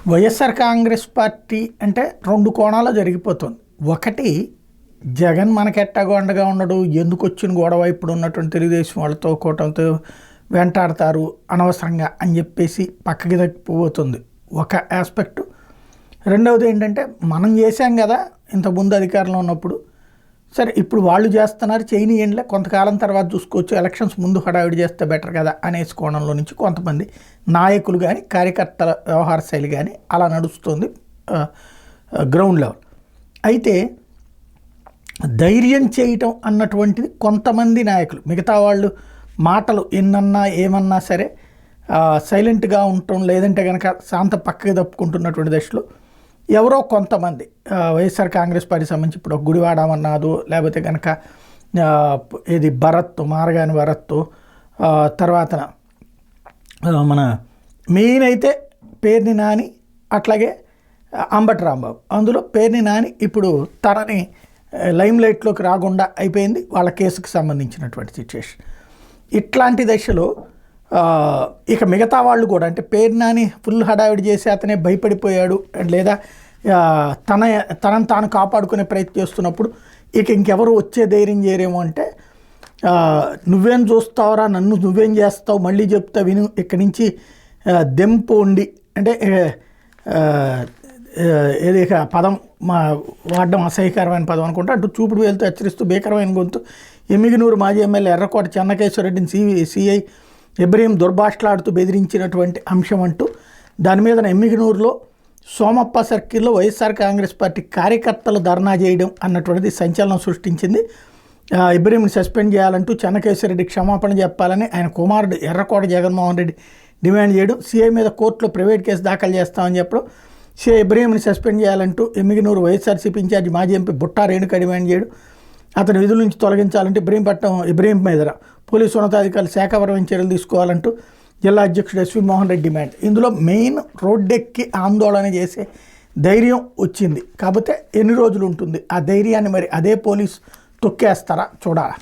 YSR Congress party అంటే రెండు కోణాలు జరిగిపోతుంది. ఒకటి, జగన్ మనకెట్టాగో అండగా ఉండడు, ఎందుకు వచ్చిన గొడవ ఇప్పుడు ఉన్నటువంటి తెలుగుదేశం వాళ్ళతో కూటమితో వెంటాడతారు అనవసరంగా అని చెప్పేసి పక్కకి తప్పిపోతుంది ఒక ఆస్పెక్టు. రెండవది ఏంటంటే, మనం చేశాం కదా ఇంతకుముందు అధికారంలో ఉన్నప్పుడు, సరే ఇప్పుడు వాళ్ళు చేస్తున్నారు చేయనీయండిలే, కొంతకాలం తర్వాత చూసుకోవచ్చు, ఎలక్షన్స్ ముందు హడావిడి చేస్తే బెటర్ కదా అనేసి కోణంలో నుంచి కొంతమంది నాయకులు కానీ కార్యకర్తల వ్యవహార శైలి కానీ అలా నడుస్తుంది గ్రౌండ్ లెవెల్. అయితే ధైర్యం చేయటం అన్నటువంటిది కొంతమంది నాయకులు, మిగతా వాళ్ళు మాటలు ఎన్నన్నా ఏమన్నా సరే సైలెంట్గా ఉండటం, లేదంటే కనుక శాంత పక్కకి తప్పుకుంటున్నటువంటి దశలో ఎవరో కొంతమంది వైఎస్ఆర్ కాంగ్రెస్ పార్టీ సంబంధించి ఇప్పుడు గుడివాడ అన్నాదు, లేకపోతే కనుక ఇది భరత్ మారగాని భరత్, తర్వాత మన మెయిన్ అయితే పేర్ని నాని, అట్లాగే అంబటి రాంబాబు. అందులో పేర్ని నాని ఇప్పుడు తనని లైమ్లైట్లోకి రాకుండా అయిపోయింది వాళ్ళ కేసుకు సంబంధించినటువంటి సిచ్యువేషన్. ఇట్లాంటి దశలో ఇక మిగతా వాళ్ళు కూడా, అంటే పేరు నాని ఫుల్ హడావిడి చేసి అతనే భయపడిపోయాడు, లేదా తనను తాను కాపాడుకునే ప్రయత్నం చేస్తున్నప్పుడు ఇక ఇంకెవరు వచ్చే ధైర్యం చేయరేమో అంటే, నువ్వేం చూస్తావురా, నన్ను నువ్వేం చేస్తావు, మళ్ళీ చెప్తా విను, ఇక్కడి నుంచి దెంపోండి అంటే ఏది పదం వాడడం అసహ్యకరమైన పదం అనుకుంటే, అటు చూపుడు వేలుతో హెచ్చరిస్తూ భీకరమైన గొంతు ఎమ్మిగనూరు మాజీ ఎమ్మెల్యే ఎర్రకోట చెన్నకేశ్వరరెడ్డిని సిఐ ఇబ్రహీం దుర్భాషలాడుతూ బెదిరించినటువంటి అంశం అంటూ దాని మీద ఎమ్మిగనూరులో సోమప్ప సర్కిల్లో వైఎస్ఆర్ కాంగ్రెస్ పార్టీ కార్యకర్తలు ధర్నా చేయడం అన్నటువంటిది సంచలనం సృష్టించింది. ఇబ్రహీంని సస్పెండ్ చేయాలంటూ చెన్నకేశ్వరరెడ్డి క్షమాపణ చెప్పాలని ఆయన కుమారుడు ఎర్రకోట జగన్మోహన్ రెడ్డి డిమాండ్ చేయడం, సిఐ మీద కోర్టులో ప్రైవేట్ కేసు దాఖలు చేస్తామని చెప్పడం, సిఐ ఇబ్రహీంని సస్పెండ్ చేయాలంటూ ఎమ్మిగనూరు వైఎస్ఆర్సీపీ ఇన్ఛార్జి మాజీ ఎంపీ బుట్టా రేణుక డిమాండ్ చేయడం, అతని విధుల నుంచి తొలగించాలంటే ఇబ్రహీం మీద పోలీసు ఉన్నతాధికారులు శాఖపరమైన చర్యలు తీసుకోవాలంటూ జిల్లా అధ్యక్షుడు ఎస్వి మోహన్ రెడ్డి డిమాండ్. ఇందులో మెయిన్ రోడ్డెక్కి ఆందోళన చేసే ధైర్యం వచ్చింది. కాకపోతే ఎన్ని రోజులు ఉంటుంది ఆ ధైర్యాన్ని, మరి అదే పోలీసు తొక్కేస్తారా చూడాలి.